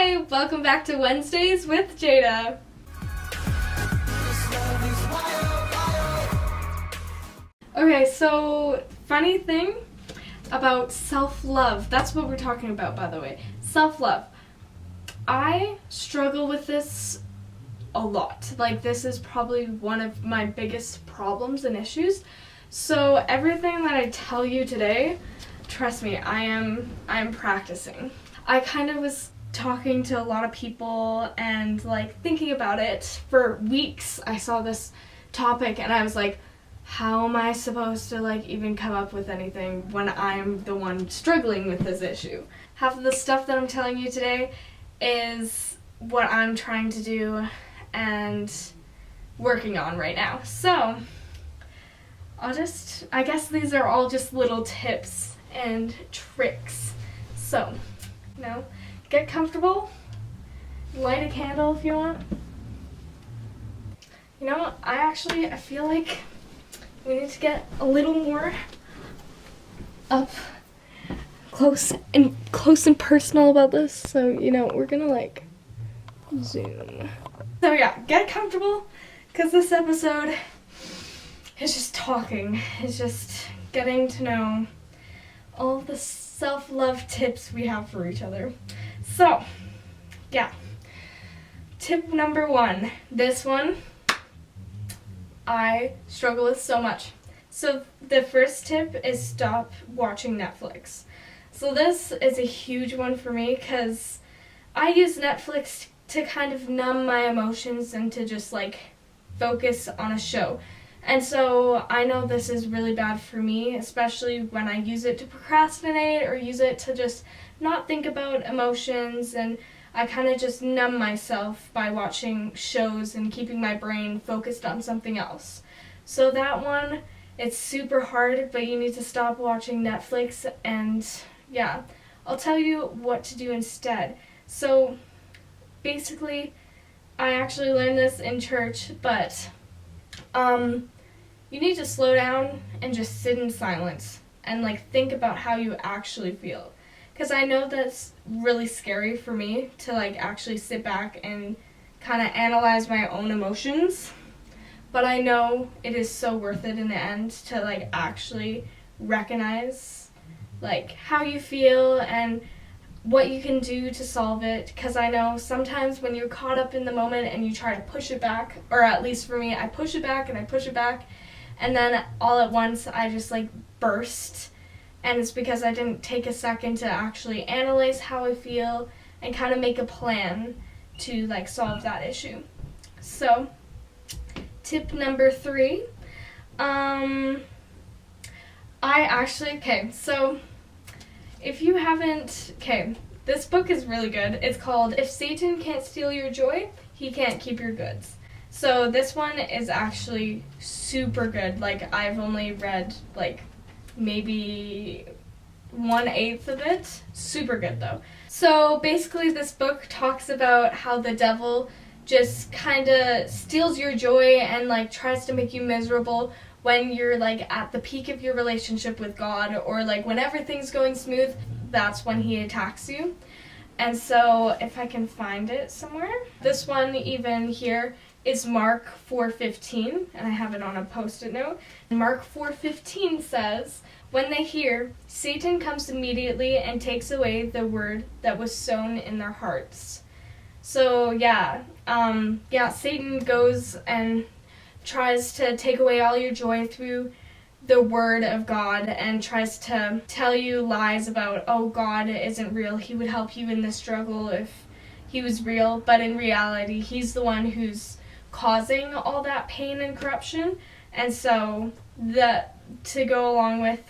Hi, welcome back to Wednesdays with Jada. Okay, so funny thing about self-love. That's what we're talking about, by the way. Self-love. I struggle with this a lot. Like, this is probably one of my biggest problems and issues. So everything that I tell you today, trust me, I am practicing. I kind of was talking to a lot of people and like thinking about it for weeks. I saw this topic and I was like, how am I supposed to like even come up with anything when I'm the one struggling with this issue? Half of the stuff that I'm telling you today is what I'm trying to do and working on right now. So I guess these are all just little tips and tricks. So, get comfortable, light a candle if you want. I feel like we need to get a little more up close and personal about this. So, we're gonna like zoom. So yeah, get comfortable, because this episode is just talking. It's just getting to know all the self-love tips we have for each other. So, yeah. Tip number 1. This one I struggle with so much. So the first tip is stop watching Netflix. So this is a huge one for me because I use Netflix to kind of numb my emotions and to just like focus on a show. And so I know this is really bad for me, especially when I use it to procrastinate or use it to just not think about emotions, and I kind of just numb myself by watching shows and keeping my brain focused on something else. So that one, it's super hard, but you need to stop watching Netflix, and yeah, I'll tell you what to do instead. So basically, I actually learned this in church, but you need to slow down and just sit in silence and like think about how you actually feel. Because I know that's really scary for me to like actually sit back and kind of analyze my own emotions. But I know it is so worth it in the end to like actually recognize like how you feel and what you can do to solve it. Because I know sometimes when you're caught up in the moment and you try to push it back, or at least for me, I push it back and I push it back, and then all at once I just like burst. And it's because I didn't take a second to actually analyze how I feel and kind of make a plan to like solve that issue. So tip number 3, so if you haven't, this book is really good. It's called If Satan Can't Steal Your Joy, He Can't Keep Your Goods. So this one is actually super good. Like, I've only read like maybe 1/8 of it. Super good though. So basically this book talks about how the devil just kind of steals your joy and like tries to make you miserable when you're like at the peak of your relationship with God, or like when everything's going smooth. That's when he attacks you. And so if I can find it somewhere, this one even here is Mark 4:15, and I have it on a post-it note. Mark 4:15 says, "When they hear, Satan comes immediately and takes away the word that was sown in their hearts." So Satan goes and tries to take away all your joy through the word of God and tries to tell you lies about, oh, God isn't real. He would help you in this struggle if he was real. But in reality, he's the one who's causing all that pain and corruption. And so to go along with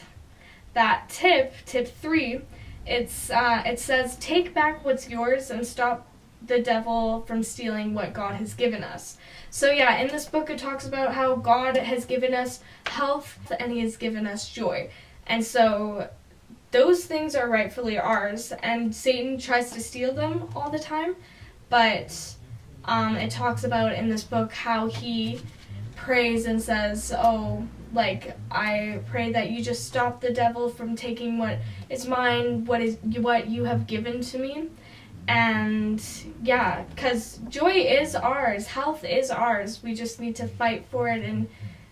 that tip 3, it says, take back what's yours and stop the devil from stealing what God has given us. So yeah, in this book it talks about how God has given us health and he has given us joy. And so those things are rightfully ours, and Satan tries to steal them all the time. But it talks about in this book how he prays and says, oh, like, I pray that you just stop the devil from taking what is mine, what you have given to me. And yeah, because joy is ours, health is ours. We just need to fight for it and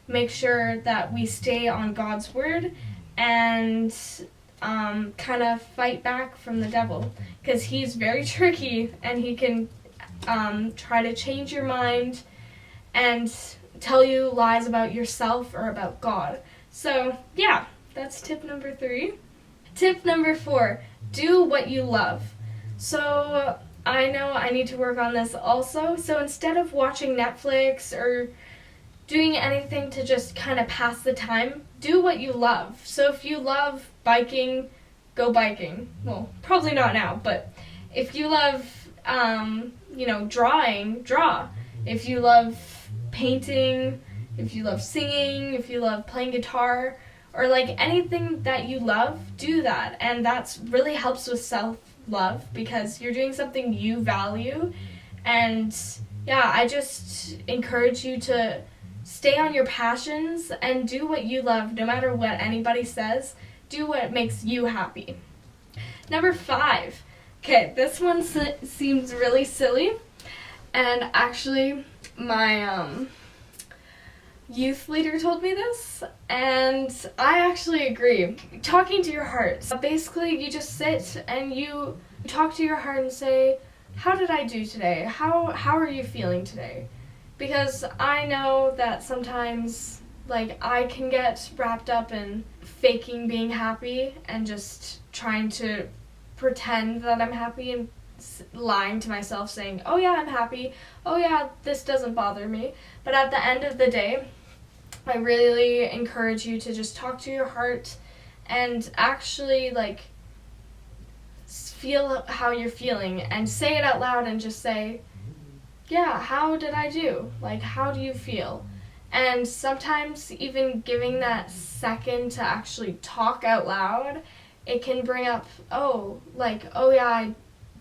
make sure that we stay on God's word and kind of fight back from the devil, because he's very tricky and he can try to change your mind and tell you lies about yourself or about God. So yeah, that's tip number 3. Tip number 4, do what you love. So I know I need to work on this also. So instead of watching Netflix or doing anything to just kind of pass the time, do what you love. So if you love biking, go biking. Well, probably not now, but if you love, drawing, draw. If you love painting, if you love singing, if you love playing guitar, or like anything that you love, do that. And that's really helps with self-love, because you're doing something you value. And yeah, I just encourage you to stay on your passions and do what you love, no matter what anybody says. Do what makes you happy. Number 5. Okay, this one seems really silly, and actually my youth leader told me this, and I actually agree. Talking to your heart. So basically, you just sit and you talk to your heart and say, how did I do today? How are you feeling today? Because I know that sometimes, like, I can get wrapped up in faking being happy and just trying to pretend that I'm happy and lying to myself saying, oh yeah, I'm happy. Oh yeah, this doesn't bother me. But at the end of the day, I really encourage you to just talk to your heart and actually, like, feel how you're feeling and say it out loud and just say, yeah, how did I do? Like, how do you feel? And sometimes even giving that second to actually talk out loud, it can bring up, oh yeah,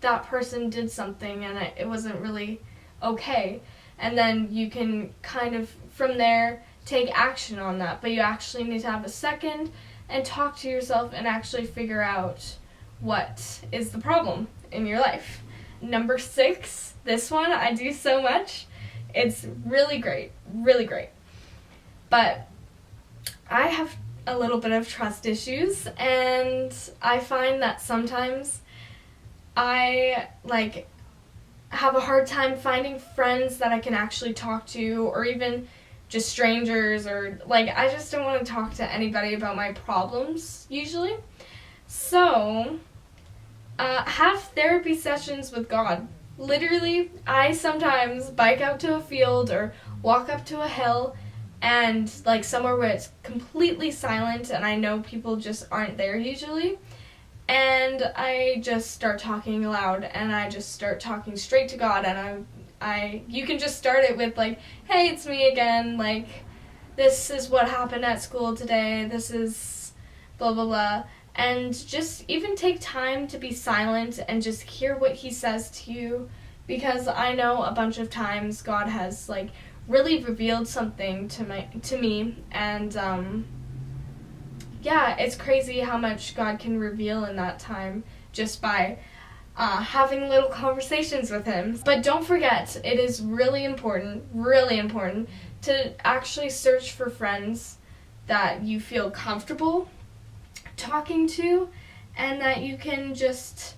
that person did something and it wasn't really okay. And then you can kind of, from there, take action on that. But you actually need to have a second and talk to yourself and actually figure out what is the problem in your life. Number 6, this one I do so much. It's really great, really great. But I have a little bit of trust issues, and I find that sometimes I have a hard time finding friends that I can actually talk to, or even just strangers, or I just don't want to talk to anybody about my problems usually. So have therapy sessions with God. Literally, I sometimes bike out to a field or walk up to a hill and somewhere where it's completely silent and I know people just aren't there usually, and I just start talking aloud and I just start talking straight to God. And you can just start it with hey, it's me again, this is what happened at school today, this is blah blah blah. And just even take time to be silent and just hear what he says to you, because I know a bunch of times God has really revealed something to me, and yeah, it's crazy how much God can reveal in that time just by having little conversations with him. But don't forget, it is really important to actually search for friends that you feel comfortable talking to and that you can just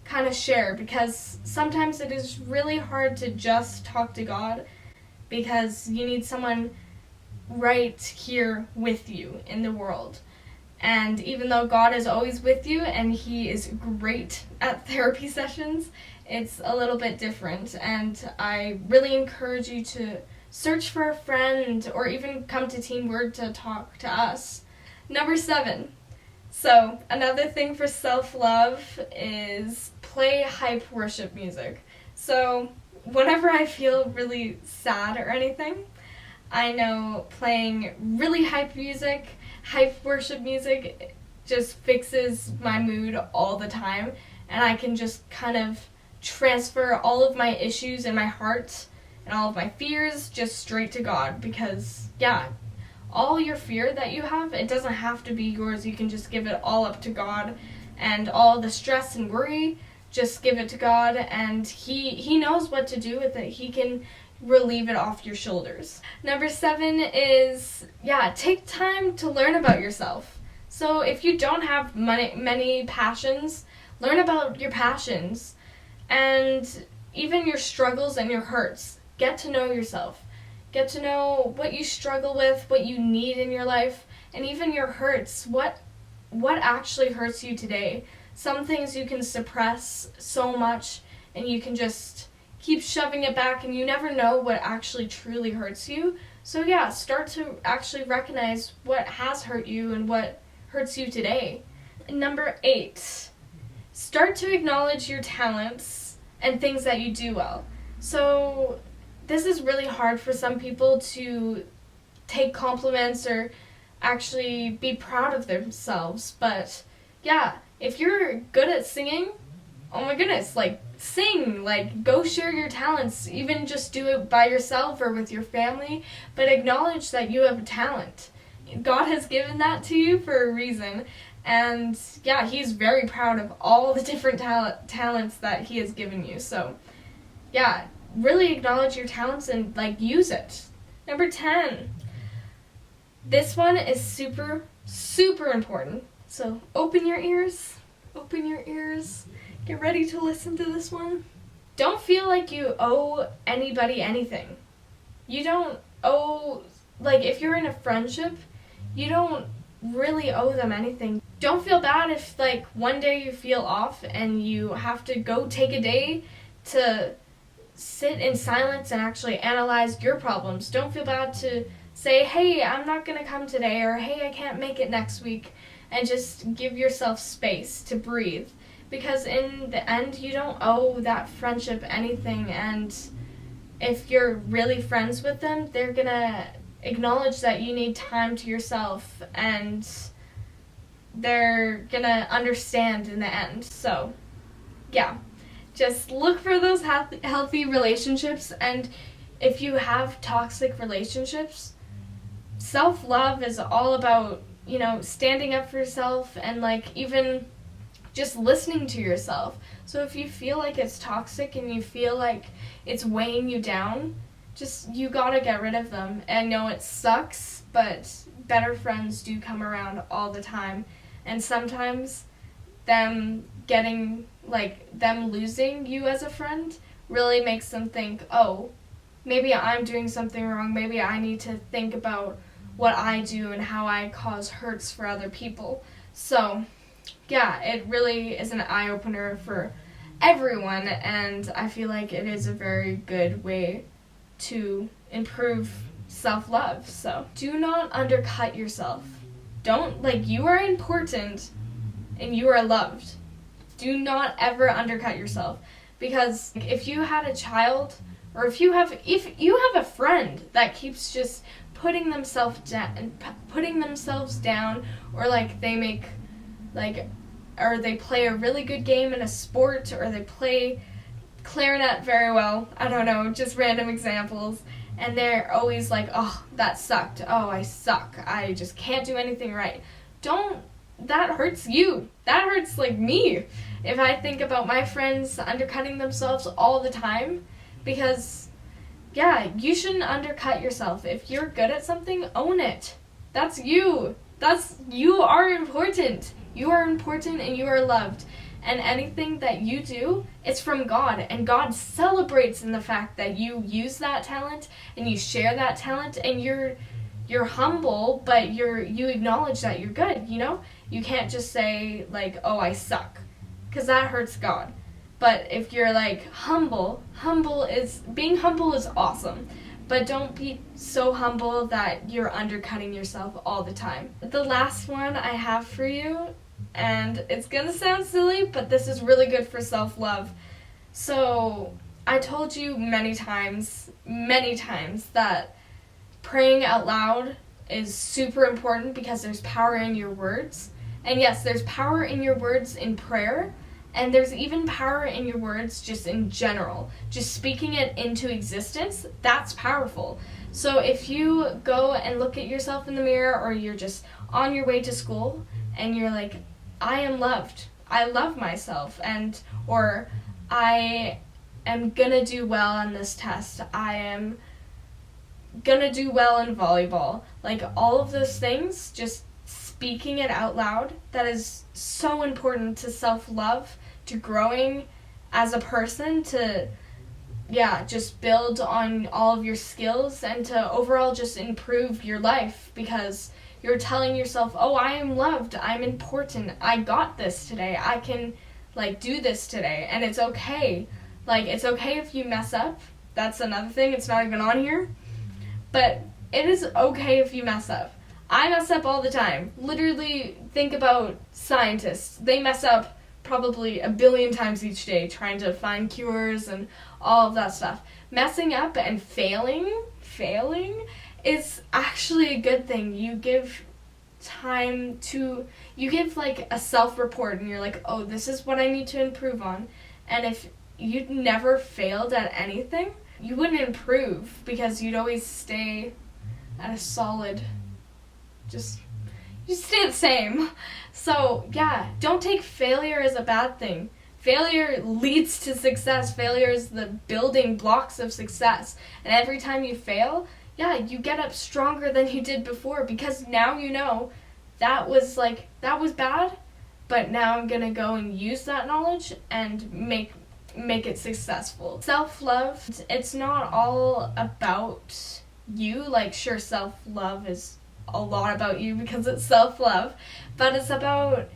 kind of share, because sometimes it is really hard to just talk to God, because you need someone right here with you in the world. And even though God is always with you and he is great at therapy sessions, it's a little bit different. And I really encourage you to search for a friend or even come to TEENWORD to talk to us. Number 7. So another thing for self-love is play hype worship music. So whenever I feel really sad or anything, I know playing really hype worship music just fixes my mood all the time, and I can just kind of transfer all of my issues in my heart and all of my fears just straight to God, because yeah, all your fear that you have, it doesn't have to be yours. You can just give it all up to God, and all the stress and worry, just give it to God, and he knows what to do with it. He can relieve it off your shoulders. Number 7 is, take time to learn about yourself. So if you don't have many passions, learn about your passions and even your struggles and your hurts. Get to know yourself. Get to know what you struggle with, what you need in your life, and even your hurts. What actually hurts you today? Some things you can suppress so much and you can just keep shoving it back, and you never know what actually truly hurts you. So start to actually recognize what has hurt you and what hurts you today. Number 8, start to acknowledge your talents and things that you do well. So this is really hard for some people to take compliments or actually be proud of themselves. But if you're good at singing, oh my goodness, sing, go share your talents. Even just do it by yourself or with your family, but acknowledge that you have a talent. God has given that to you for a reason. And he's very proud of all the different talents that he has given you. So really acknowledge your talents and use it. Number 10. This one is super, super important. So open your ears. Get ready to listen to this one. Don't feel like you owe anybody anything. You don't owe, if you're in a friendship, you don't really owe them anything. Don't feel bad if one day you feel off and you have to go take a day to sit in silence and actually analyze your problems. Don't feel bad to say, hey, I'm not going to come today, or hey, I can't make it next week, and just give yourself space to breathe. Because in the end, you don't owe that friendship anything, and if you're really friends with them, they're going to acknowledge that you need time to yourself, and they're going to understand in the end. So, just look for those healthy relationships, and if you have toxic relationships, self-love is all about, standing up for yourself and even just listening to yourself. So if you feel like it's toxic and you feel like it's weighing you down, you gotta get rid of them. And I know it sucks, but better friends do come around all the time. And sometimes them losing you as a friend really makes them think, oh, maybe I'm doing something wrong. Maybe I need to think about what I do and how I cause hurts for other people. So it really is an eye-opener for everyone, and I feel like it is a very good way to improve self-love. So do not undercut yourself. Don't, you are important and you are loved. Do not ever undercut yourself, because if you had a child, or if you have a friend that keeps just putting themselves down, or they make or they play a really good game in a sport, or they play clarinet very well, I don't know, just random examples, and they're always oh, that sucked, oh, I suck, I just can't do anything right. That hurts you. That hurts me. If I think about my friends undercutting themselves all the time, because you shouldn't undercut yourself. If you're good at something, own it. That's you. You are important. You are important and you are loved. And anything that you do, it's from God. And God celebrates in the fact that you use that talent and you share that talent, and you're humble, but you acknowledge that you're good, You can't just say oh, I suck, because that hurts God. But if you're humble being humble is awesome. But don't be so humble that you're undercutting yourself all the time. The last one I have for you, and it's gonna sound silly, but this is really good for self-love. So I told you many times that praying out loud is super important, because there's power in your words. And yes, there's power in your words in prayer, and there's even power in your words just in general. Just speaking it into existence, that's powerful. So if you go and look at yourself in the mirror, or you're just on your way to school and you're I am loved, I love myself, and or I am gonna do well on this test. I am gonna do well in volleyball. Like, all of those things, just speaking it out loud, that is so important to self-love, to growing as a person, to just build on all of your skills, and to overall just improve your life, because you're telling yourself, oh, I am loved, I'm important, I got this today, I can do this today, and it's okay. It's okay if you mess up. That's another thing, it's not even on here, but it is okay if you mess up. I mess up all the time. Literally, think about scientists. They mess up probably a billion times each day trying to find cures and all of that stuff. Messing up and failing is actually a good thing. You give time to, you give a self-report, and you're like, oh, this is what I need to improve on. And if you'd never failed at anything, you wouldn't improve, because you'd always stay at a solid, you stay the same. So don't take failure as a bad thing. Failure leads to success. Failure is the building blocks of success. And every time you fail, you get up stronger than you did before, because now you know that was bad, but now I'm gonna go and use that knowledge and make it successful. Self-love, it's not all about you. Sure, self-love is a lot about you because it's self-love, but it's about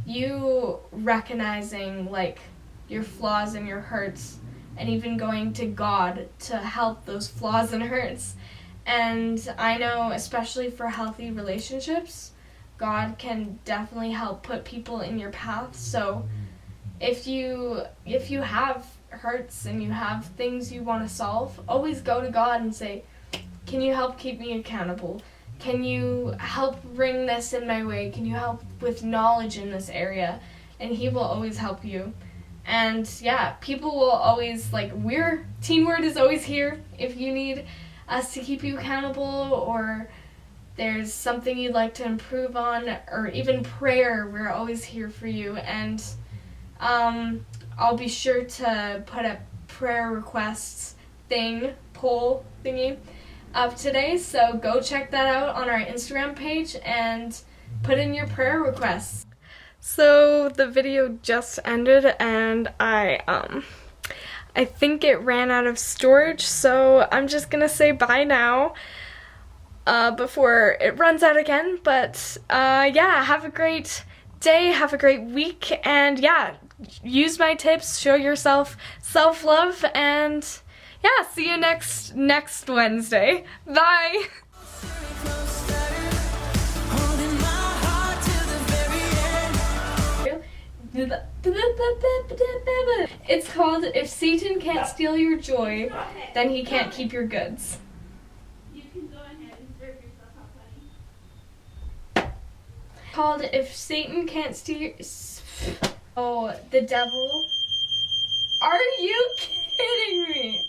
you recognizing your flaws and your hurts, and even going to God to help those flaws and hurts. And I know, especially for healthy relationships, God can definitely help put people in your path. So if you have hurts and you have things you want to solve, always go to God and say, can you help keep me accountable? Can you help bring this in my way? Can you help with knowledge in this area? And He will always help you. And people will always, TeenWord is always here if you need us to keep you accountable, or there's something you'd like to improve on, or even prayer. We're always here for you. And I'll be sure to put a prayer requests poll thingy up today, so go check that out on our Instagram page and put in your prayer requests. So the video just ended, and I think it ran out of storage, so I'm just gonna say bye now before it runs out again. But have a great day, have a great week, and use my tips, show yourself self-love, and see you next Wednesday. Bye! It's called If Satan Can't Steal Your Joy, Then He Can't Keep Your Goods. You can go ahead and serve yourself up, honey. Called If Satan Can't Steal... Oh, the devil. Are you kidding me?